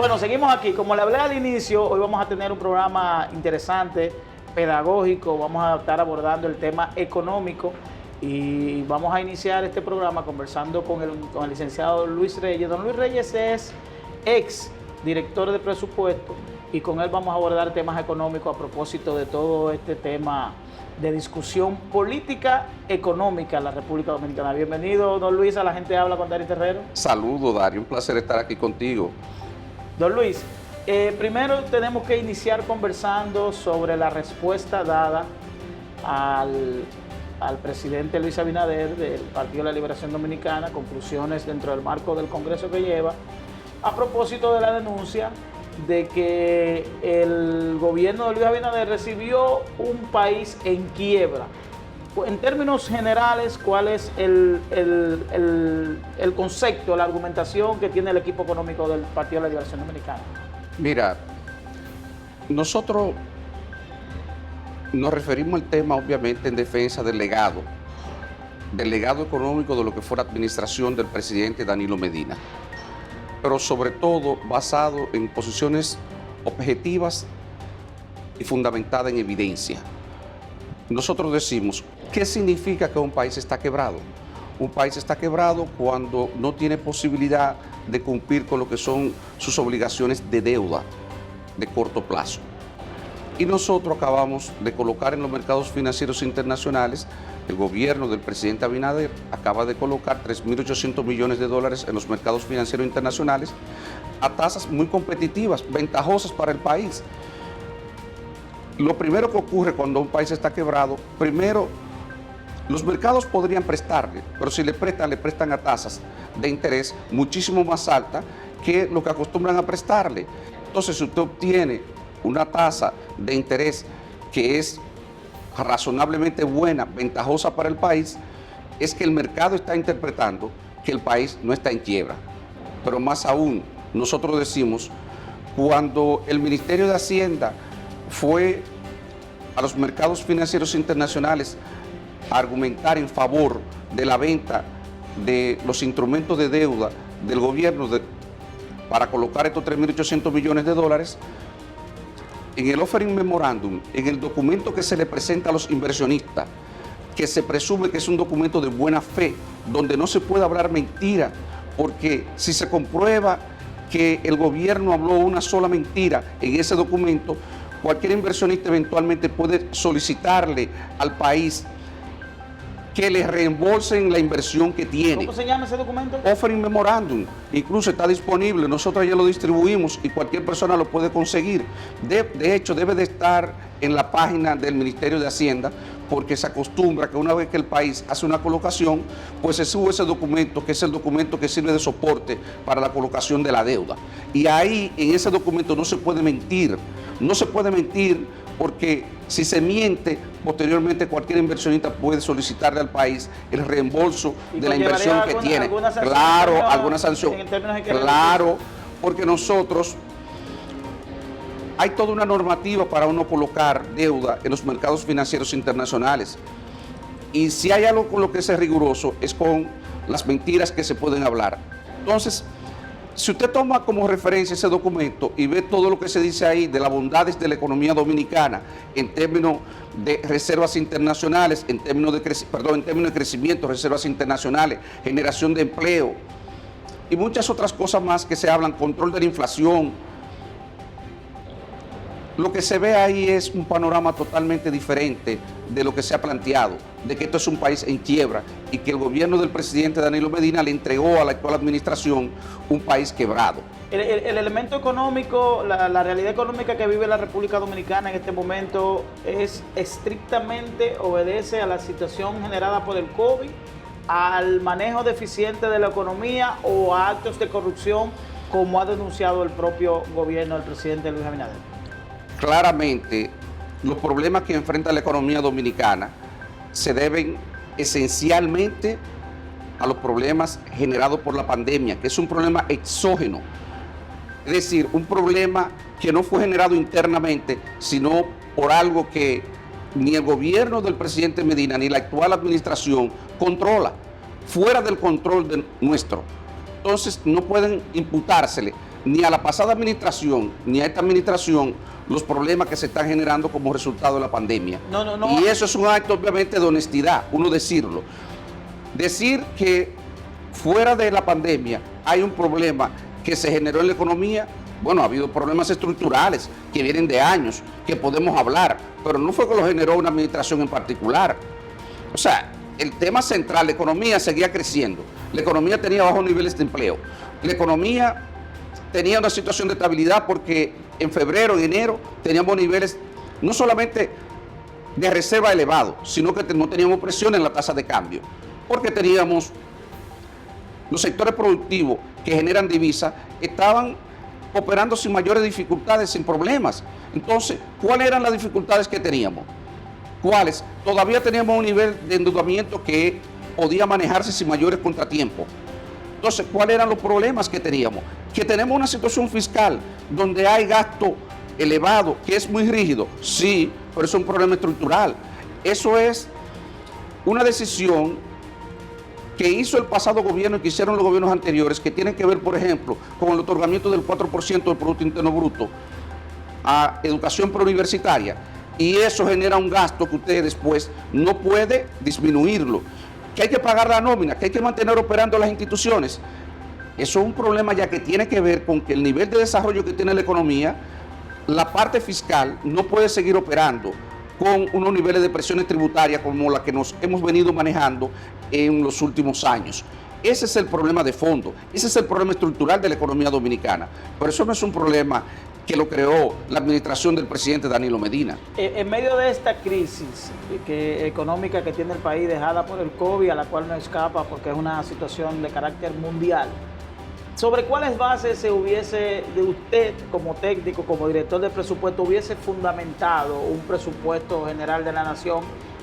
Bueno, seguimos aquí. Como le hablé al inicio, hoy vamos a tener un programa interesante, pedagógico. Vamos a estar abordando el tema económico y vamos a iniciar este programa conversando con el licenciado Luis Reyes. Don Luis Reyes es ex director de presupuesto y con él vamos a abordar temas económicos a propósito de todo este tema de discusión política económica en la República Dominicana. Bienvenido, don Luis, a La Gente Habla con Darío Terrero. Saludos, Darío, un placer estar aquí contigo. Don Luis, primero tenemos que iniciar conversando sobre la respuesta dada al presidente Luis Abinader del Partido de la Liberación Dominicana, conclusiones dentro del marco del Congreso que lleva, a propósito de la denuncia de que el gobierno de Luis Abinader recibió un país en quiebra. En términos generales, ¿cuál es el concepto, la argumentación que tiene el equipo económico del Partido de la Liberación Dominicana? Mira, nosotros nos referimos al tema obviamente en defensa del legado económico de lo que fue la administración del presidente Danilo Medina, pero sobre todo basado en posiciones objetivas y fundamentadas en evidencia. Nosotros decimos, ¿qué significa que un país está quebrado? Un país está quebrado cuando no tiene posibilidad de cumplir con lo que son sus obligaciones de deuda de corto plazo. Y nosotros acabamos de colocar en los mercados financieros internacionales, el gobierno del presidente Abinader acaba de colocar 3.800 millones de dólares en los mercados financieros internacionales a tasas muy competitivas, ventajosas para el país. Lo primero que ocurre cuando un país está quebrado, primero, los mercados podrían prestarle, pero si le prestan a tasas de interés muchísimo más altas que lo que acostumbran a prestarle. Entonces, si usted obtiene una tasa de interés que es razonablemente buena, ventajosa para el país, es que el mercado está interpretando que el país no está en quiebra. Pero más aún, nosotros decimos, cuando el Ministerio de Hacienda fue a los mercados financieros internacionales a argumentar en favor de la venta de los instrumentos de deuda del gobierno para colocar estos 3.800 millones de dólares, en el offering memorandum, en el documento que se le presenta a los inversionistas, que se presume que es un documento de buena fe, donde no se puede hablar mentira, porque si se comprueba que el gobierno habló una sola mentira en ese documento, cualquier inversionista eventualmente puede solicitarle al país que le reembolsen la inversión que tiene. ¿Cómo se llama ese documento? Offering Memorandum. Incluso está disponible, nosotros ya lo distribuimos y cualquier persona lo puede conseguir. De hecho, debe de estar en la página del Ministerio de Hacienda, porque se acostumbra que una vez que el país hace una colocación, pues se sube ese documento, que es el documento que sirve de soporte para la colocación de la deuda. Y ahí, en ese documento, no se puede mentir. No se puede mentir porque si se miente, posteriormente cualquier inversionista puede solicitarle al país el reembolso de la inversión que tiene. Claro, alguna sanción. Claro, porque nosotros, hay toda una normativa para uno colocar deuda en los mercados financieros internacionales. Y si hay algo con lo que es riguroso, es con las mentiras que se pueden hablar. Entonces, si usted toma como referencia ese documento y ve todo lo que se dice ahí de las bondades de la economía dominicana en términos de reservas internacionales, en términos de crecimiento, reservas internacionales, generación de empleo y muchas otras cosas más que se hablan, control de la inflación, lo que se ve ahí es un panorama totalmente diferente de lo que se ha planteado, de que esto es un país en quiebra y que el gobierno del presidente Danilo Medina le entregó a la actual administración un país quebrado. El elemento económico, la realidad económica que vive la República Dominicana en este momento es estrictamente, obedece a la situación generada por el COVID, al manejo deficiente de la economía o a actos de corrupción, como ha denunciado el propio gobierno del presidente Luis Abinader. Claramente, los problemas que enfrenta la economía dominicana se deben esencialmente a los problemas generados por la pandemia, que es un problema exógeno. Es decir, un problema que no fue generado internamente, sino por algo que ni el gobierno del presidente Medina ni la actual administración controla, fuera del control nuestro. Entonces no pueden imputársele ni a la pasada administración, ni a esta administración, los problemas que se están generando como resultado de la pandemia. No. Y eso es un acto, obviamente, de honestidad, uno decirlo. Decir que fuera de la pandemia hay un problema que se generó en la economía. Bueno, ha habido problemas estructurales que vienen de años, que podemos hablar, pero no fue que lo generó una administración en particular. O sea, el tema central, la economía seguía creciendo, la economía tenía bajos niveles de empleo, la economía tenía una situación de estabilidad porque en febrero y enero teníamos niveles no solamente de reserva elevados, sino que no teníamos presión en la tasa de cambio, porque teníamos los sectores productivos que generan divisas, estaban operando sin mayores dificultades, sin problemas. Entonces, ¿cuáles eran las dificultades que teníamos? ¿Cuáles? Todavía teníamos un nivel de endeudamiento que podía manejarse sin mayores contratiempos. Entonces, ¿cuáles eran los problemas que teníamos? Que tenemos una situación fiscal donde hay gasto elevado, que es muy rígido, sí, pero es un problema estructural. Eso es una decisión que hizo el pasado gobierno y que hicieron los gobiernos anteriores, que tienen que ver, por ejemplo, con el otorgamiento del 4% del Producto Interno Bruto a educación preuniversitaria, y eso genera un gasto que usted después no puede disminuirlo, que hay que pagar la nómina, que hay que mantener operando las instituciones. Eso es un problema ya que tiene que ver con que el nivel de desarrollo que tiene la economía, la parte fiscal no puede seguir operando con unos niveles de presiones tributarias como la que nos hemos venido manejando en los últimos años. Ese es el problema de fondo, ese es el problema estructural de la economía dominicana. Pero eso no es un problema que lo creó la administración del presidente Danilo Medina. En medio de esta crisis económica que tiene el país, dejada por el COVID, a la cual no escapa porque es una situación de carácter mundial, ¿sobre cuáles bases se hubiese, de usted como técnico, como director de presupuesto, hubiese fundamentado un presupuesto general de la nación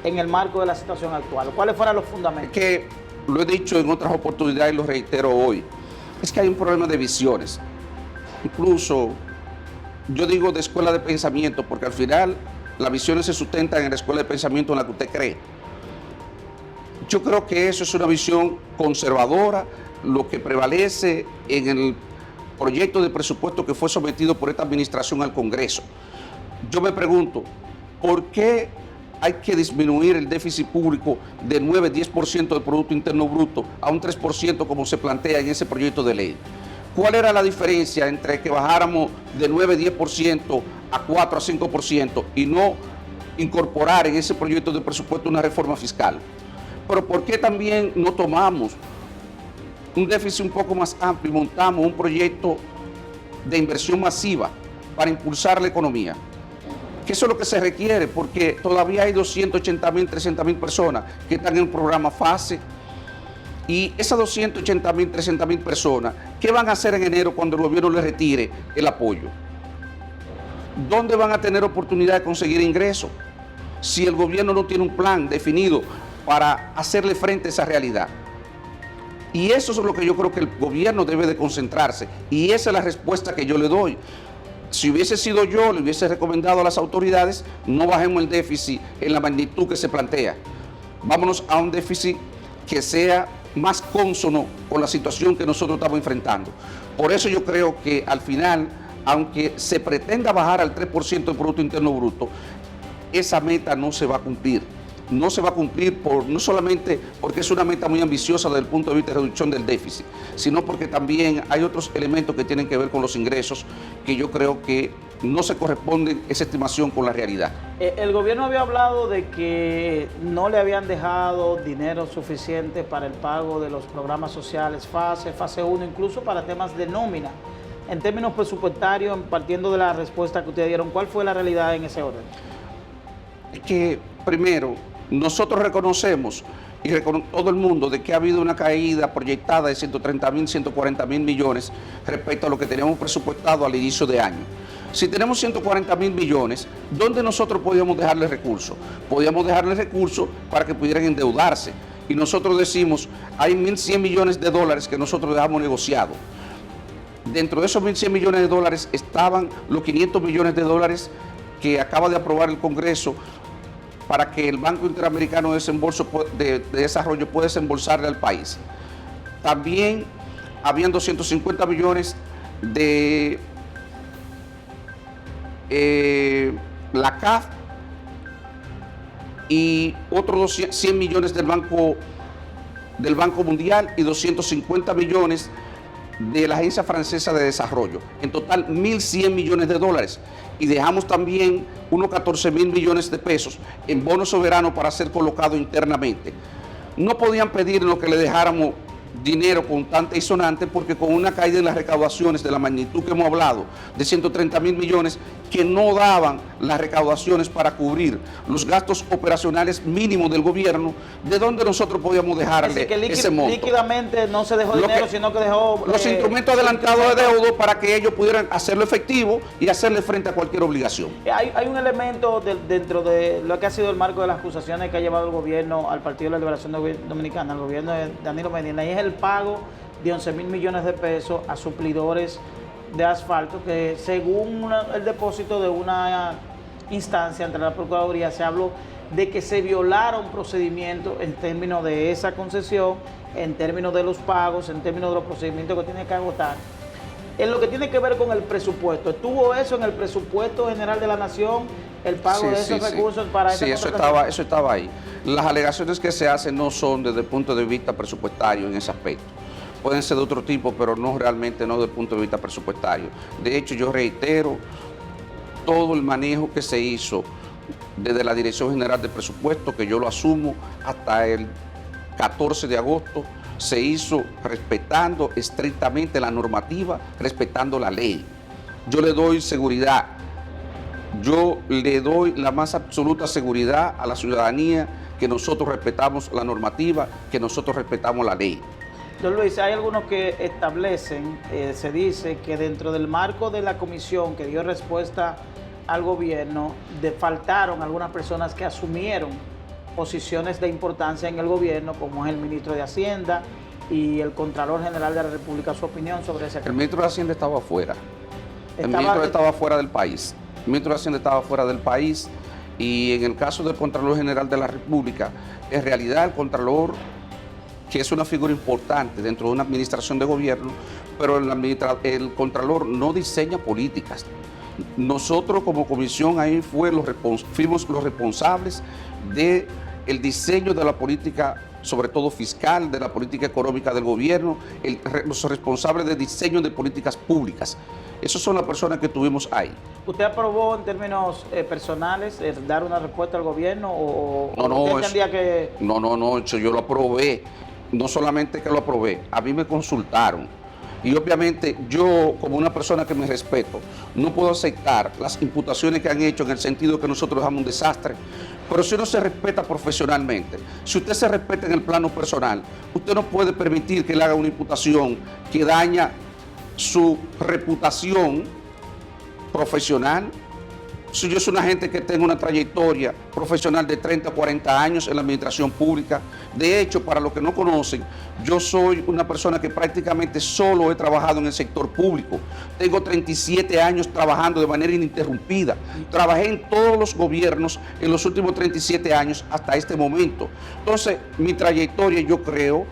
en el marco de la situación actual? ¿Cuáles fueran los fundamentos? Es que lo he dicho en otras oportunidades y lo reitero hoy, es que hay un problema de visiones. Incluso yo digo de escuela de pensamiento, porque al final las visiones se sustentan en la escuela de pensamiento en la que usted cree. Yo creo que eso es una visión conservadora, lo que prevalece en el proyecto de presupuesto que fue sometido por esta administración al Congreso. Yo me pregunto, ¿por qué hay que disminuir el déficit público de 9-10% del Producto Interno Bruto a un 3% como se plantea en ese proyecto de ley? ¿Cuál era la diferencia entre que bajáramos de 9-10% a 4-5% y no incorporar en ese proyecto de presupuesto una reforma fiscal? Pero ¿por qué también no tomamos un déficit un poco más amplio y montamos un proyecto de inversión masiva para impulsar la economía? Que eso es lo que se requiere, porque todavía hay 280.000, 300.000 personas que están en el programa FASE, y esas 280.000, 300.000 personas, ¿qué van a hacer en enero cuando el gobierno les retire el apoyo? ¿Dónde van a tener oportunidad de conseguir ingresos si el gobierno no tiene un plan definido para hacerle frente a esa realidad? Y eso es lo que yo creo que el gobierno debe de concentrarse, y esa es la respuesta que yo le doy. Si hubiese sido yo, le hubiese recomendado a las autoridades, no bajemos el déficit en la magnitud que se plantea. Vámonos a un déficit que sea más cónsono con la situación que nosotros estamos enfrentando. Por eso yo creo que al final, aunque se pretenda bajar al 3% del Producto Interno Bruto, esa meta no se va a cumplir. No se va a cumplir no solamente porque es una meta muy ambiciosa desde el punto de vista de reducción del déficit, sino porque también hay otros elementos que tienen que ver con los ingresos que yo creo que no se corresponde esa estimación con la realidad. El gobierno había hablado de que no le habían dejado dinero suficiente para el pago de los programas sociales fase 1, incluso para temas de nómina. En términos presupuestarios, partiendo de la respuesta que ustedes dieron, ¿cuál fue la realidad en ese orden? Es que, primero, nosotros reconocemos, y todo el mundo, de que ha habido una caída proyectada de 130.000, 140.000 millones respecto a lo que teníamos presupuestado al inicio de año. Si tenemos 140.000 millones, ¿dónde nosotros podíamos dejarle recursos? Podíamos dejarle recursos para que pudieran endeudarse. Y nosotros decimos, hay 1.100 millones de dólares que nosotros dejamos negociados. Dentro de esos 1.100 millones de dólares estaban los 500 millones de dólares que acaba de aprobar el Congreso para que el Banco Interamericano de Desarrollo pueda desembolsarle al país. También habían 250 millones de la CAF y otros 100 millones del Banco Mundial y 250 millones de la Agencia Francesa de Desarrollo. En total, 1.100 millones de dólares. Y dejamos también unos 14.000 millones de pesos en bono soberano para ser colocado internamente. No podían pedirnos que le dejáramos dinero contante y sonante, porque con una caída en las recaudaciones de la magnitud que hemos hablado, de 130.000 millones, que no daban las recaudaciones para cubrir los gastos operacionales mínimos del gobierno, ¿de dónde nosotros podíamos dejarle ese monto? Líquidamente no se dejó dinero, sino que dejó... Los instrumentos adelantados de deuda para que ellos pudieran hacerlo efectivo y hacerle frente a cualquier obligación. Hay un elemento dentro de lo que ha sido el marco de las acusaciones que ha llevado el gobierno al Partido de la Liberación Dominicana, al gobierno de Danilo Medina, y es el pago de 11.000 millones de pesos a suplidores de asfalto, que según el depósito de una instancia ante la Procuraduría se habló de que se violaron procedimientos en términos de esa concesión, en términos de los pagos, en términos de los procedimientos que tiene que agotar. En lo que tiene que ver con el presupuesto, ¿estuvo eso en el presupuesto general de la Nación, el pago de esos recursos para esa contratación? Eso estaba ahí. Las alegaciones que se hacen no son desde el punto de vista presupuestario en ese aspecto. Pueden ser de otro tipo, pero no realmente no desde el punto de vista presupuestario. De hecho, yo reitero todo el manejo que se hizo desde la Dirección General de Presupuesto, que yo lo asumo, hasta el 14 de agosto, se hizo respetando estrictamente la normativa, respetando la ley. Yo le doy seguridad, yo le doy la más absoluta seguridad a la ciudadanía que nosotros respetamos la normativa, que nosotros respetamos la ley. Don Luis, hay algunos que establecen, se dice que dentro del marco de la comisión que dio respuesta al gobierno, faltaron algunas personas que asumieron posiciones de importancia en el gobierno, como es el ministro de Hacienda y el Contralor General de la República. Su opinión sobre ese tema. El ministro de Hacienda estaba afuera. El ministro estaba fuera del país. El ministro de Hacienda estaba fuera del país, y en el caso del Contralor General de la República, en realidad el Contralor, que es una figura importante dentro de una administración de gobierno, pero el Contralor no diseña políticas. Nosotros como comisión ahí fuimos los responsables del diseño de la política, sobre todo fiscal, de la política económica del gobierno, los responsables del diseño de políticas públicas. Esas son las personas que tuvimos ahí. ¿Usted aprobó en términos personales dar una respuesta al gobierno o no, usted entendía que...? No, yo lo aprobé. No solamente que lo aprobé, a mí me consultaron. Y obviamente yo, como una persona que me respeto, no puedo aceptar las imputaciones que han hecho en el sentido que nosotros dejamos un desastre. Pero si uno se respeta profesionalmente, si usted se respeta en el plano personal, usted no puede permitir que le haga una imputación que daña su reputación profesional. Si yo soy una gente que tengo una trayectoria profesional de 30 o 40 años en la administración pública, de hecho, para los que no conocen, yo soy una persona que prácticamente solo he trabajado en el sector público. Tengo 37 años trabajando de manera ininterrumpida. Trabajé en todos los gobiernos en los últimos 37 años hasta este momento. Entonces, mi trayectoria, yo creo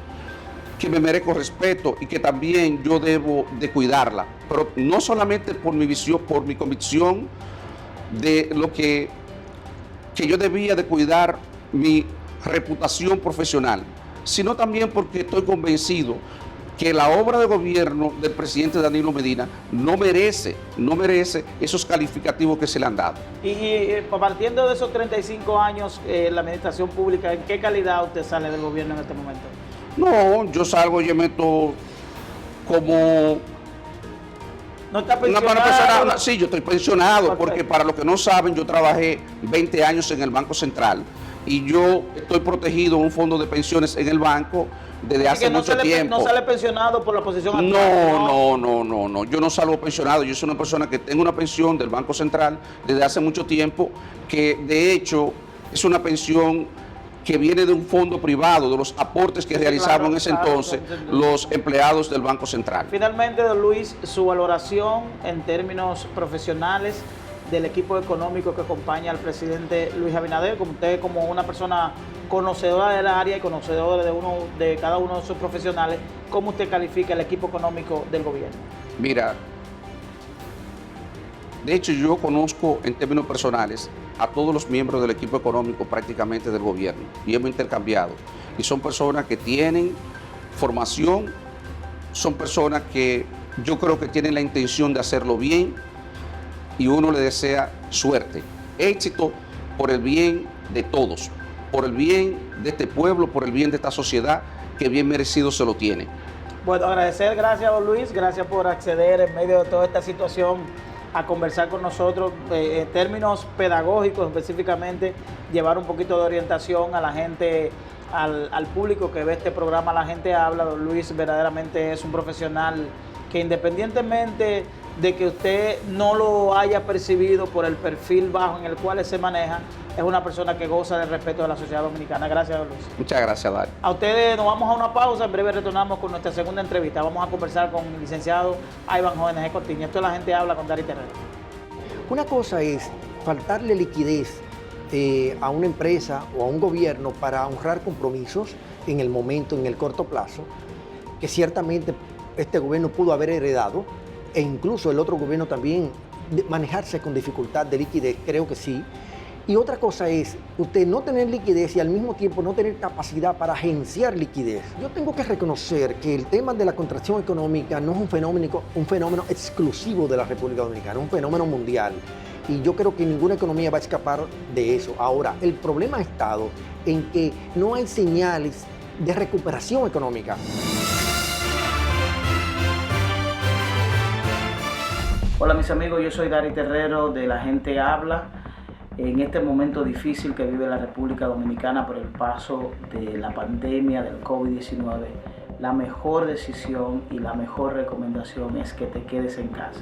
que me merezco respeto y que también yo debo de cuidarla. Pero no solamente por mi visión, por mi convicción de lo que yo debía de cuidar mi reputación profesional, sino también porque estoy convencido que la obra de gobierno del presidente Danilo Medina no merece esos calificativos que se le han dado. Y partiendo de esos 35 años en la administración pública, ¿en qué calidad usted sale del gobierno en este momento? No, yo salgo y yo meto como... ¿No está pensionado? Sí, yo estoy pensionado, porque para los que no saben, yo trabajé 20 años en el Banco Central y yo estoy protegido en un fondo de pensiones en el banco desde hace mucho tiempo. ¿No sale pensionado por la posición actual? No, yo no salgo pensionado. Yo soy una persona que tengo una pensión del Banco Central desde hace mucho tiempo, que de hecho es una pensión que viene de un fondo privado, de los aportes que realizaban en ese entonces los empleados del Banco Central. Finalmente, don Luis, su valoración en términos profesionales del equipo económico que acompaña al presidente Luis Abinader, como usted como una persona conocedora del área y conocedora de cada uno de sus profesionales, ¿cómo usted califica el equipo económico del gobierno? Mira, De hecho, yo conozco en términos personales a todos los miembros del equipo económico prácticamente del gobierno y hemos intercambiado. Y son personas que tienen formación, son personas que yo creo que tienen la intención de hacerlo bien y uno le desea suerte, éxito por el bien de todos, por el bien de este pueblo, por el bien de esta sociedad que bien merecido se lo tiene. Bueno, agradecer, gracias don Luis, gracias por acceder en medio de toda esta situación a conversar con nosotros en términos pedagógicos, específicamente llevar un poquito de orientación a la gente, al público que ve este programa La Gente Habla. Don Luis verdaderamente es un profesional que, independientemente de que usted no lo haya percibido por el perfil bajo en el cual se maneja, es una persona que goza del respeto de la sociedad dominicana. Gracias, don Luis. Muchas gracias, Darío. A ustedes nos vamos a una pausa, en breve retornamos con nuestra segunda entrevista. Vamos a conversar con el licenciado Ivanhoe G. Cortiño. Esto es La Gente Habla con Dari Terrero. Una cosa es faltarle liquidez a una empresa o a un gobierno para honrar compromisos en el momento, en el corto plazo, que ciertamente este gobierno pudo haber heredado, e incluso el otro gobierno también manejarse con dificultad de liquidez, creo que sí. Y otra cosa es usted no tener liquidez y al mismo tiempo no tener capacidad para agenciar liquidez. Yo tengo que reconocer que el tema de la contracción económica no es un fenómeno exclusivo de la República Dominicana, es un fenómeno mundial. Y yo creo que ninguna economía va a escapar de eso. Ahora, el problema ha estado en que no hay señales de recuperación económica. Hola mis amigos, yo soy Dari Terrero de La Gente Habla. En este momento difícil que vive la República Dominicana por el paso de la pandemia del COVID-19, la mejor decisión y la mejor recomendación es que te quedes en casa.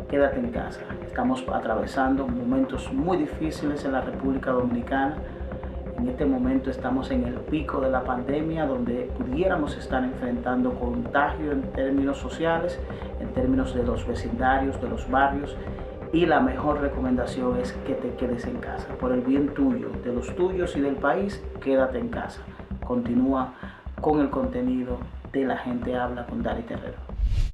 Quédate en casa. Estamos atravesando momentos muy difíciles en la República Dominicana. En este momento estamos en el pico de la pandemia, donde pudiéramos estar enfrentando contagio en términos sociales, en términos de los vecindarios, de los barrios. Y la mejor recomendación es que te quedes en casa. Por el bien tuyo, de los tuyos y del país, quédate en casa. Continúa con el contenido de La Gente Habla con Dari Terrero.